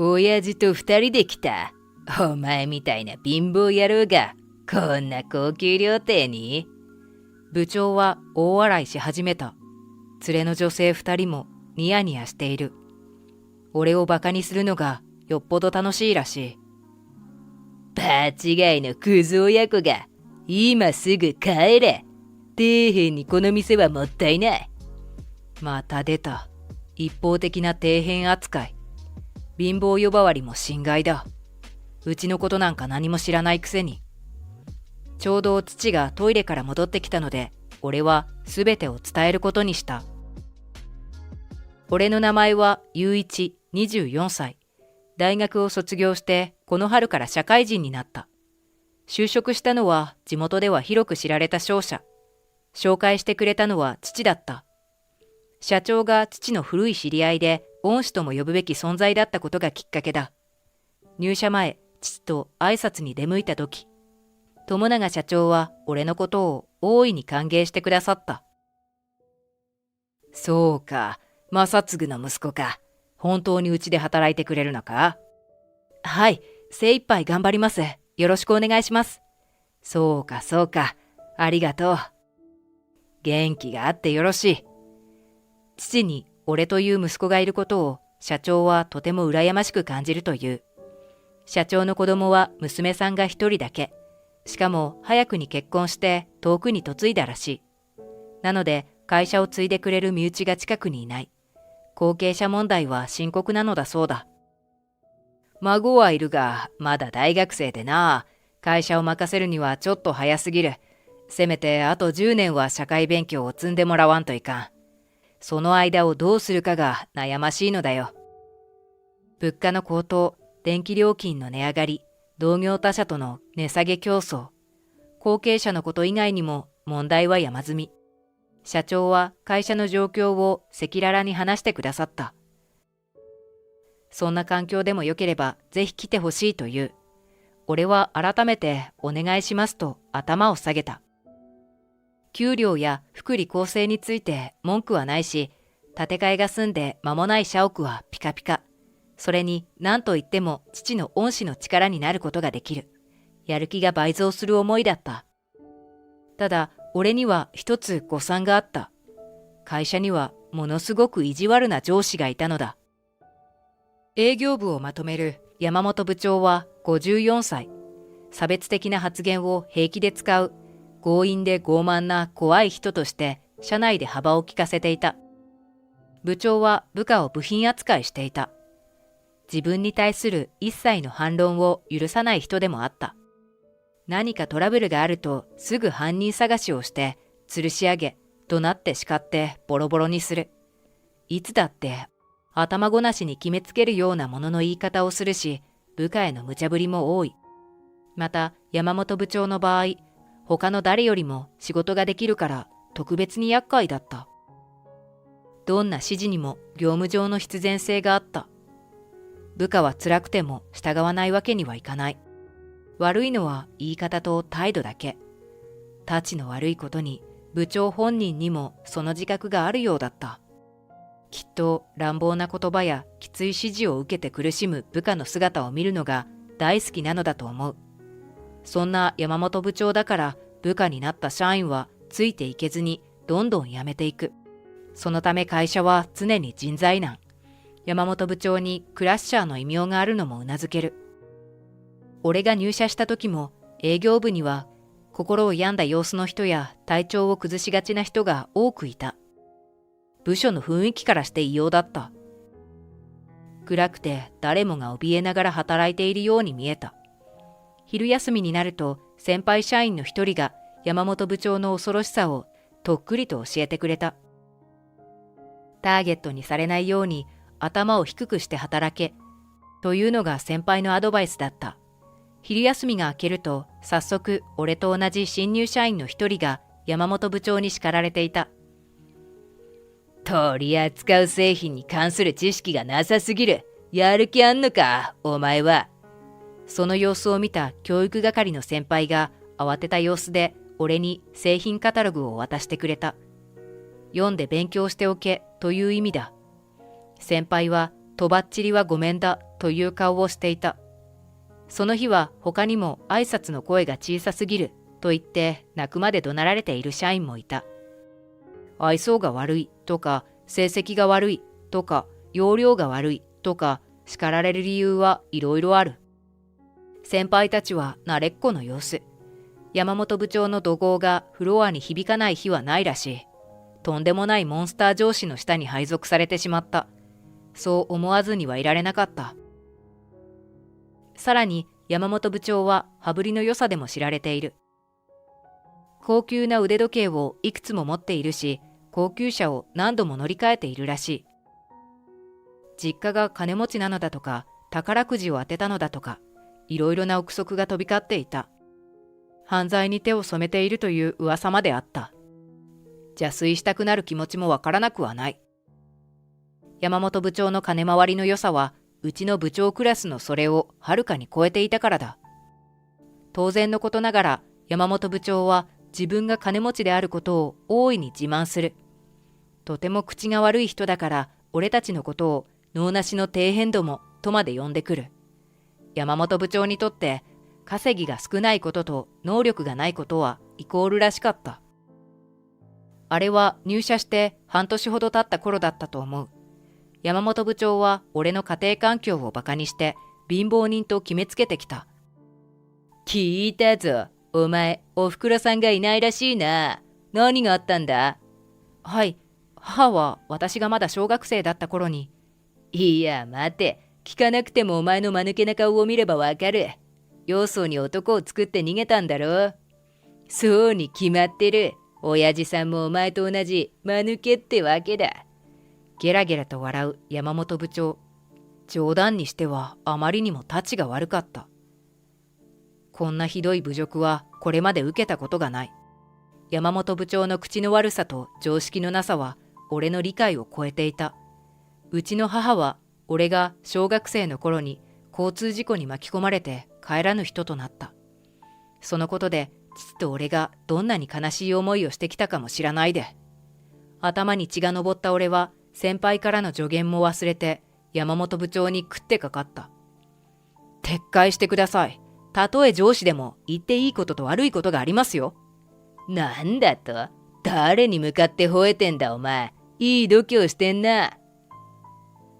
親父と二人で来た。お前みたいな貧乏野郎がこんな高級料亭に。部長は大笑いし始めた。連れの女性二人もニヤニヤしている。俺をバカにするのがよっぽど楽しいらしい。場違いのクズ親子が、今すぐ帰れ。底辺にこの店はもったいない。また出た。一方的な底辺扱い。貧乏呼ばわりも心外だ。うちのことなんか何も知らないくせに。ちょうど父がトイレから戻ってきたので、俺はすべてを伝えることにした。俺の名前は雄一、24歳。大学を卒業してこの春から社会人になった。就職したのは地元では広く知られた商社。紹介してくれたのは父だった。社長が父の古い知り合いで恩師とも呼ぶべき存在だったことがきっかけだ。入社前、父と挨拶に出向いた時、友永社長は俺のことを大いに歓迎してくださった。そうか、正嗣の息子か。本当にうちで働いてくれるのか？はい、精一杯頑張ります。よろしくお願いします。そうかそうか、ありがとう。元気があってよろしい。父に俺という息子がいることを社長はとても羨ましく感じるという。社長の子供は娘さんが一人だけ。しかも早くに結婚して遠くに嫁いだらしい。なので会社を継いでくれる身内が近くにいない。後継者問題は深刻なのだそうだ。孫はいるが、まだ大学生でな。会社を任せるにはちょっと早すぎる。せめてあと10年は社会勉強を積んでもらわんといかん。その間をどうするかが悩ましいのだよ。物価の高騰、電気料金の値上がり、同業他社との値下げ競争。後継者のこと以外にも問題は山積み。社長は会社の状況を赤裸々に話してくださった。そんな環境でもよければぜひ来てほしいという。俺は改めてお願いしますと頭を下げた。給料や福利厚生について文句はないし、建て替えが済んで間もない社屋はピカピカ。それに何と言っても父の恩師の力になることができる。やる気が倍増する思いだった。ただ、俺には一つ誤算があった。会社にはものすごく意地悪な上司がいたのだ。営業部をまとめる山本部長は54歳。差別的な発言を平気で使う、強引で傲慢な怖い人として社内で幅を利かせていた。部長は部下を部品扱いしていた。自分に対する一切の反論を許さない人でもあった。何かトラブルがあるとすぐ犯人探しをして吊るし上げ、怒鳴って叱ってボロボロにする。いつだって頭ごなしに決めつけるようなものの言い方をするし、部下への無茶ぶりも多い。また山本部長の場合、他の誰よりも仕事ができるから特別に厄介だった。どんな指示にも業務上の必然性があった。部下は辛くても従わないわけにはいかない。悪いのは言い方と態度だけ。たちの悪いことに部長本人にもその自覚があるようだった。きっと乱暴な言葉やきつい指示を受けて苦しむ部下の姿を見るのが大好きなのだと思う。そんな山本部長だから部下になった社員はついていけずにどんどん辞めていく。そのため会社は常に人材難。山本部長にクラッシャーの異名があるのもうなずける。俺が入社した時も営業部には心を病んだ様子の人や体調を崩しがちな人が多くいた。部署の雰囲気からして異様だった。暗くて誰もが怯えながら働いているように見えた。昼休みになると先輩社員の一人が山本部長の恐ろしさをとっくりと教えてくれた。ターゲットにされないように頭を低くして働けというのが先輩のアドバイスだった。昼休みが明けると早速俺と同じ新入社員の一人が山本部長に叱られていた。取り扱う製品に関する知識がなさすぎる。やる気あんのか、お前は。その様子を見た教育係の先輩が慌てた様子で俺に製品カタログを渡してくれた。読んで勉強しておけという意味だ。先輩はとばっちりはごめんだという顔をしていた。その日は他にも挨拶の声が小さすぎると言って泣くまで怒鳴られている社員もいた。愛想が悪いとか成績が悪いとか要領が悪いとか叱られる理由はいろいろある。先輩たちは慣れっこの様子。山本部長の怒号がフロアに響かない日はないらしい。とんでもないモンスター上司の下に配属されてしまった。そう思わずにはいられなかった。さらに山本部長は羽振りの良さでも知られている。高級な腕時計をいくつも持っているし、高級車を何度も乗り換えているらしい。実家が金持ちなのだとか、宝くじを当てたのだとか、いろいろな憶測が飛び交っていた。犯罪に手を染めているという噂まであった。邪推したくなる気持ちもわからなくはない。山本部長の金回りの良さは、うちの部長クラスのそれをはるかに超えていたからだ。当然のことながら、山本部長は自分が金持ちであることを大いに自慢する。とても口が悪い人だから、俺たちのことを能なしの底辺どもとまで呼んでくる。山本部長にとって、稼ぎが少ないことと能力がないことはイコールらしかった。あれは入社して半年ほど経った頃だったと思う。山本部長は俺の家庭環境をバカにして貧乏人と決めつけてきた。聞いたぞ。お前、おふくろさんがいないらしいな。何があったんだ？はい、母は私がまだ小学生だった頃に。いや、待て。聞かなくてもお前の間抜けな顔を見ればわかる。要素に男を作って逃げたんだろ。そうに決まってる。親父さんもお前と同じ間抜けってわけだ。ゲラゲラと笑う山本部長。冗談にしてはあまりにもたちが悪かった。こんなひどい侮辱はこれまで受けたことがない。山本部長の口の悪さと常識のなさは俺の理解を超えていた。うちの母は俺が小学生の頃に交通事故に巻き込まれて帰らぬ人となった。そのことで父と俺がどんなに悲しい思いをしてきたかも知らないで。頭に血が上った俺は先輩からの助言も忘れて山本部長に食ってかかった。撤回してください。たとえ上司でも言っていいことと悪いことがありますよ。なんだと？誰に向かって吠えてんだお前。いい度胸してんな。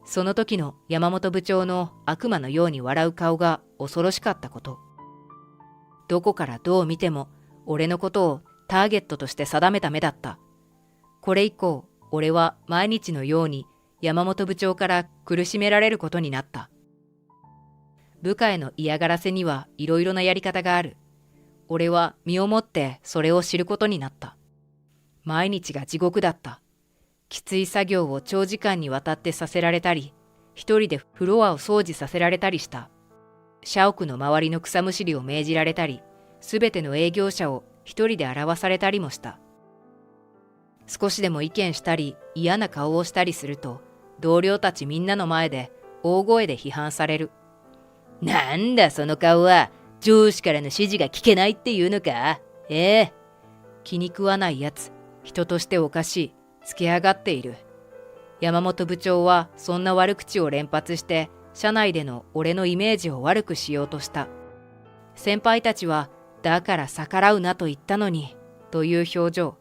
その時の山本部長の悪魔のように笑う顔が恐ろしかったこと。どこからどう見ても俺のことをターゲットとして定めた目だった。これ以降、俺は毎日のように山本部長から苦しめられることになった。部下への嫌がらせにはいろいろなやり方がある。俺は身をもってそれを知ることになった。毎日が地獄だった。きつい作業を長時間にわたってさせられたり、一人でフロアを掃除させられたりした。社屋の周りの草むしりを命じられたり、すべての営業者を一人で洗わされたりもした。少しでも意見したり嫌な顔をしたりすると、同僚たちみんなの前で大声で批判される。なんだその顔は、上司からの指示が聞けないっていうのか？気に食わないやつ、人としておかしい、つけ上がっている。山本部長はそんな悪口を連発して、社内での俺のイメージを悪くしようとした。先輩たちは、だから逆らうなと言ったのに、という表情。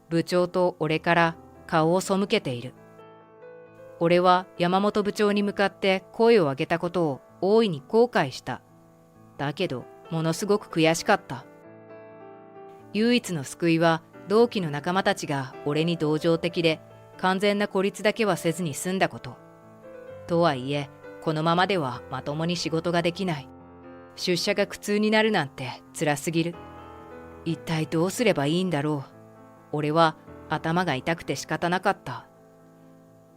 部長と俺から顔を背けている。俺は山本部長に向かって声を上げたことを大いに後悔した。だけど、ものすごく悔しかった。唯一の救いは、同期の仲間たちが俺に同情的で、完全な孤立だけはせずに済んだこと。とはいえ、このままではまともに仕事ができない。出社が苦痛になるなんて辛すぎる。一体どうすればいいんだろう。俺は頭が痛くて仕方なかった。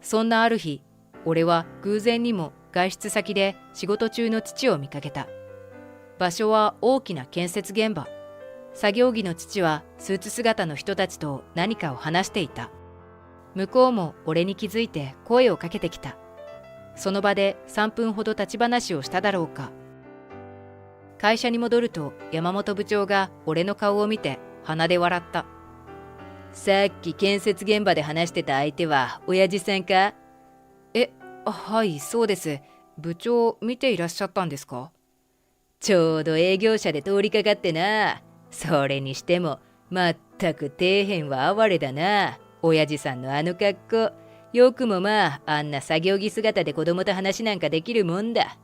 そんなある日、俺は偶然にも外出先で仕事中の父を見かけた。場所は大きな建設現場。作業着の父はスーツ姿の人たちと何かを話していた。向こうも俺に気づいて声をかけてきた。その場で3分ほど立ち話をしただろうか。会社に戻ると山本部長が俺の顔を見て鼻で笑った。さっき建設現場で話してた相手は親父さんか？はい、そうです。部長見ていらっしゃったんですか？ちょうど営業車で通りかかってな。それにしても、まったく底辺は哀れだな。親父さんのあの格好。よくもまあ、あんな作業着姿で子供と話なんかできるもんだ。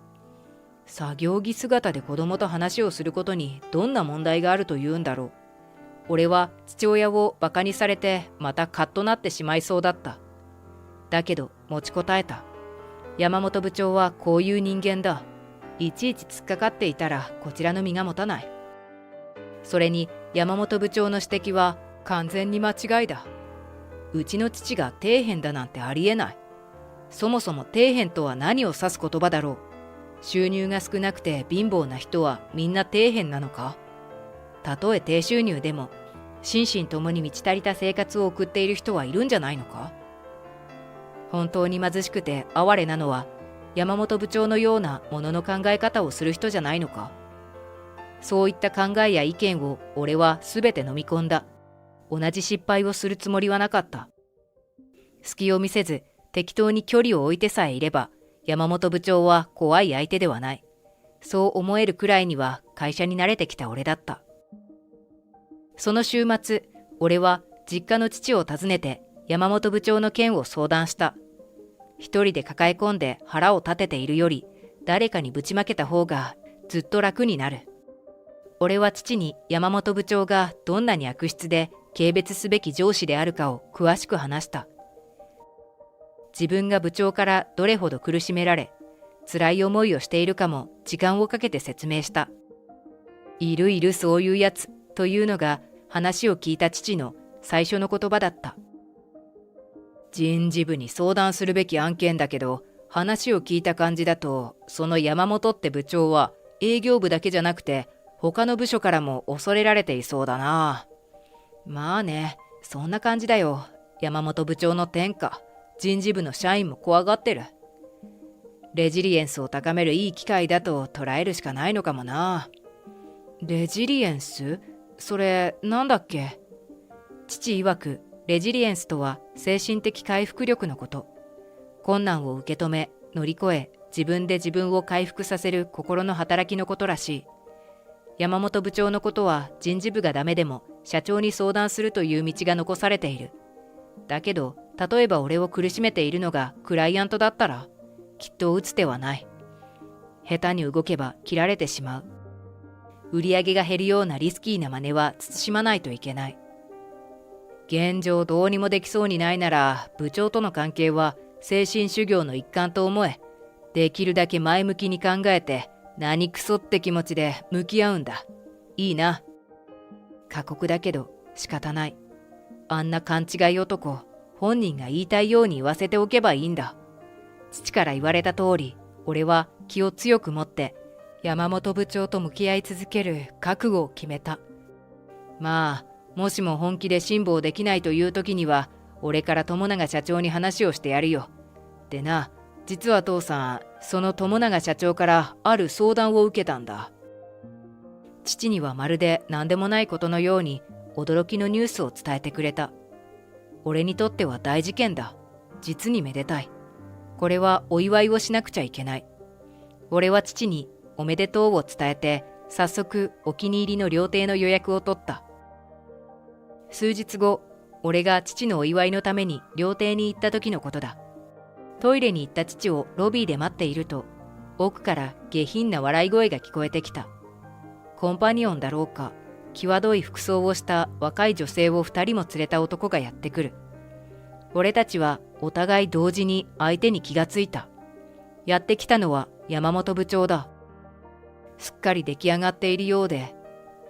作業着姿で子供と話をすることにどんな問題があるというんだろう。俺は父親をバカにされてまたカッとなってしまいそうだった。だけど持ちこたえた。山本部長はこういう人間だ。いちいち突っかかっていたらこちらの身が持たない。それに山本部長の指摘は完全に間違いだ。うちの父が底辺だなんてありえない。そもそも底辺とは何を指す言葉だろう。収入が少なくて貧乏な人はみんな底辺なのか？たとえ低収入でも心身ともに満ち足りた生活を送っている人はいるんじゃないのか？本当に貧しくて哀れなのは山本部長のようなものの考え方をする人じゃないのか？そういった考えや意見を俺はすべて飲み込んだ。同じ失敗をするつもりはなかった。隙を見せず適当に距離を置いてさえいれば山本部長は怖い相手ではない。そう思えるくらいには会社に慣れてきた俺だった。その週末、俺は実家の父を訪ねて山本部長の件を相談した。一人で抱え込んで腹を立てているより、誰かにぶちまけた方がずっと楽になる。俺は父に山本部長がどんなに悪質で軽蔑すべき上司であるかを詳しく話した。自分が部長からどれほど苦しめられ、辛い思いをしているかも時間をかけて説明した。いるいるそういうやつというのが話を聞いた父の最初の言葉だった。人事部に相談するべき案件だけど、話を聞いた感じだと、その山本って部長は営業部だけじゃなくて、他の部署からも恐れられていそうだな。まあね、そんな感じだよ。山本部長の天下。人事部の社員も怖がってる。レジリエンスを高めるいい機会だと捉えるしかないのかもな。レジリエンス？それなんだっけ？父曰く、レジリエンスとは精神的回復力のこと。困難を受け止め、乗り越え、自分で自分を回復させる心の働きのことらしい。山本部長のことは人事部がダメでも社長に相談するという道が残されている。だけど、例えば俺を苦しめているのがクライアントだったら、きっと打つ手はない。下手に動けば切られてしまう。売り上げが減るようなリスキーな真似は慎まないといけない。現状どうにもできそうにないなら、部長との関係は精神修行の一環と思え、できるだけ前向きに考えて、何クソって気持ちで向き合うんだ。いいな。過酷だけど仕方ない。あんな勘違い男、本人が言いたいように言わせておけばいいんだ。父から言われた通り、俺は気を強く持って山本部長と向き合い続ける覚悟を決めた。まあ、もしも本気で辛抱できないという時には、俺から友永社長に話をしてやるよ。でな、実は父さん、その友永社長からある相談を受けたんだ。父にはまるで何でもないことのように驚きのニュースを伝えてくれた。俺にとっては大事件だ。実にめでたい。これはお祝いをしなくちゃいけない。俺は父におめでとうを伝えて、早速お気に入りの料亭の予約を取った。数日後、俺が父のお祝いのために料亭に行った時のことだ。トイレに行った父をロビーで待っていると、奥から下品な笑い声が聞こえてきた。コンパニオンだろうか、際どい服装をした若い女性を2人も連れた男がやってくる。俺たちはお互い同時に相手に気がついた。やってきたのは山本部長だ。すっかり出来上がっているようで、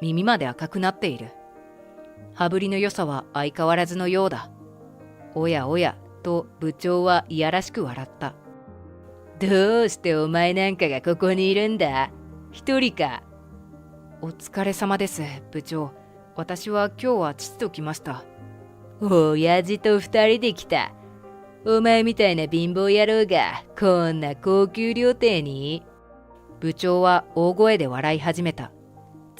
耳まで赤くなっている。羽振りの良さは相変わらずのようだ。おやおや、と部長はいやらしく笑った。どうしてお前なんかがここにいるんだ？一人か？お疲れ様です、部長。私は今日は父と来ました。親父と二人で来た。お前みたいな貧乏野郎がこんな高級料亭に？部長は大声で笑い始めた。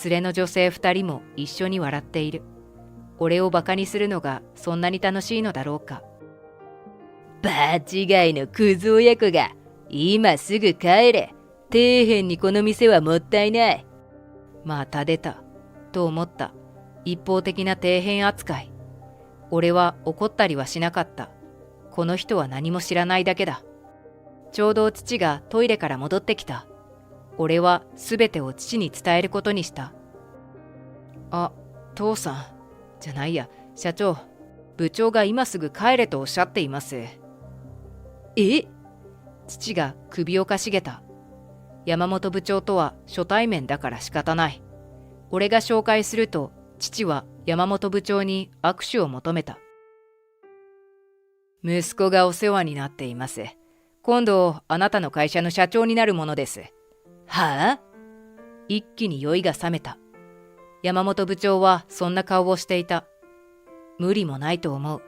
連れの女性二人も一緒に笑っている。俺をバカにするのがそんなに楽しいのだろうか。場違いのクズ親子が今すぐ帰れ。底辺にこの店はもったいない。また出た、と思った。一方的な底辺扱い。俺は怒ったりはしなかった。この人は何も知らないだけだ。ちょうど父がトイレから戻ってきた。俺はすべてを父に伝えることにした。あ、父さん、じゃないや、社長。部長が今すぐ帰れとおっしゃっています。え？父が首をかしげた。山本部長とは初対面だから仕方ない。俺が紹介すると、父は山本部長に握手を求めた。息子がお世話になっています。今度あなたの会社の社長になるものです。はあ？一気に酔いが覚めた。山本部長はそんな顔をしていた。無理もないと思う。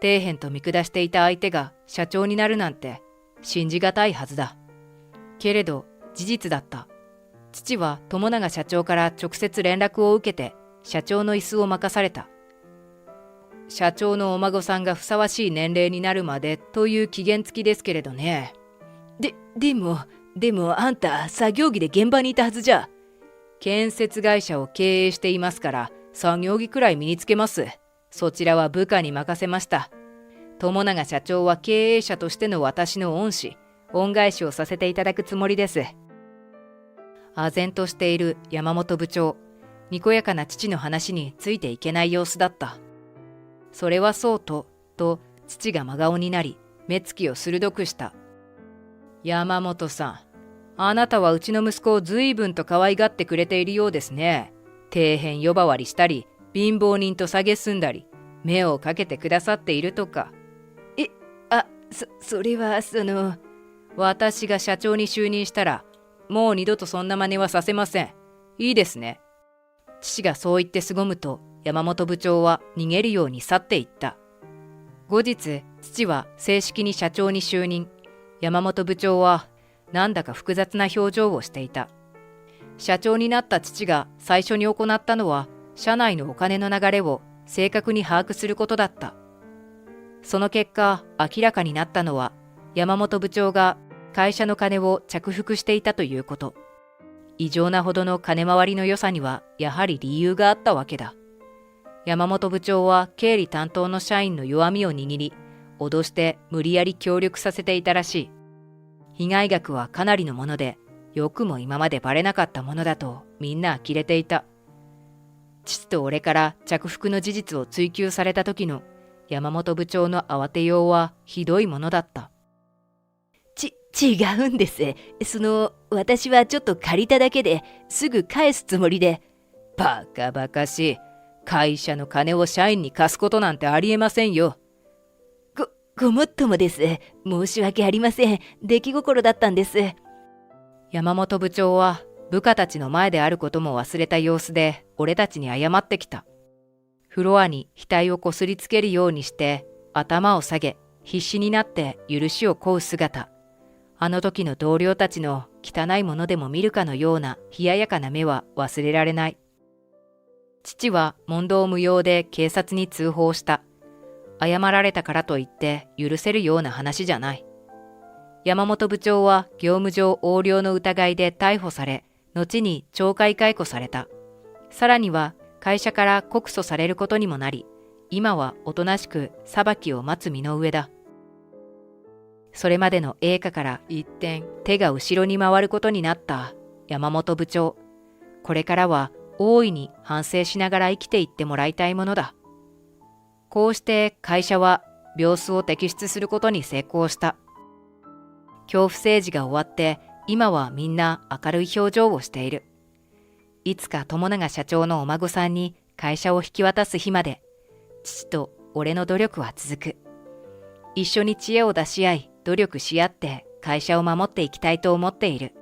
底辺と見下していた相手が社長になるなんて信じがたいはずだ。けれど事実だった。父は友永社長から直接連絡を受けて社長の椅子を任された。社長のお孫さんがふさわしい年齢になるまでという期限付きですけれどね。でもあんた作業着で現場にいたはずじゃ。建設会社を経営していますから作業着くらい身につけます。そちらは部下に任せました。友永社長は経営者としての私の恩師、恩返しをさせていただくつもりです。唖然としている山本部長、にこやかな父の話についていけない様子だった。それはそうと父が真顔になり、目つきを鋭くした。山本さん、あなたはうちの息子を随分と可愛がってくれているようですね。底辺呼ばわりしたり、貧乏人と蔑んだり、目をかけてくださっているとか。それは私が社長に就任したら、もう二度とそんな真似はさせません。いいですね。父がそう言って凄むと、山本部長は逃げるように去っていった。後日、父は正式に社長に就任。山本部長は、なんだか複雑な表情をしていた。社長になった父が最初に行ったのは、社内のお金の流れを正確に把握することだった。その結果、明らかになったのは、山本部長が会社の金を着服していたということ。異常なほどの金回りの良さには、やはり理由があったわけだ。山本部長は経理担当の社員の弱みを握り、脅して無理やり協力させていたらしい。被害額はかなりのもので、よくも今までバレなかったものだとみんな呆れていた。父と俺から着服の事実を追及された時の山本部長の慌てようはひどいものだった。違うんです。私はちょっと借りただけですぐ返すつもりで。バカバカしい。会社の金を社員に貸すことなんてありえませんよ。ごもっともです。申し訳ありません。出来心だったんです。山本部長は部下たちの前であることも忘れた様子で俺たちに謝ってきた。フロアに額をこすりつけるようにして頭を下げ必死になって許しを請う姿。あの時の同僚たちの汚いものでも見るかのような冷ややかな目は忘れられない。父は問答無用で警察に通報した。謝られたからといって許せるような話じゃない。山本部長は業務上横領の疑いで逮捕され、後に懲戒解雇された。さらには会社から告訴されることにもなり、今はおとなしく裁きを待つ身の上だ。それまでの栄華から一転、手が後ろに回ることになった山本部長。これからは大いに反省しながら生きていってもらいたいものだ。こうして会社は病巣を摘出することに成功した。恐怖政治が終わって今はみんな明るい表情をしている。いつか友永社長のお孫さんに会社を引き渡す日まで、父と俺の努力は続く。一緒に知恵を出し合い、努力し合って会社を守っていきたいと思っている。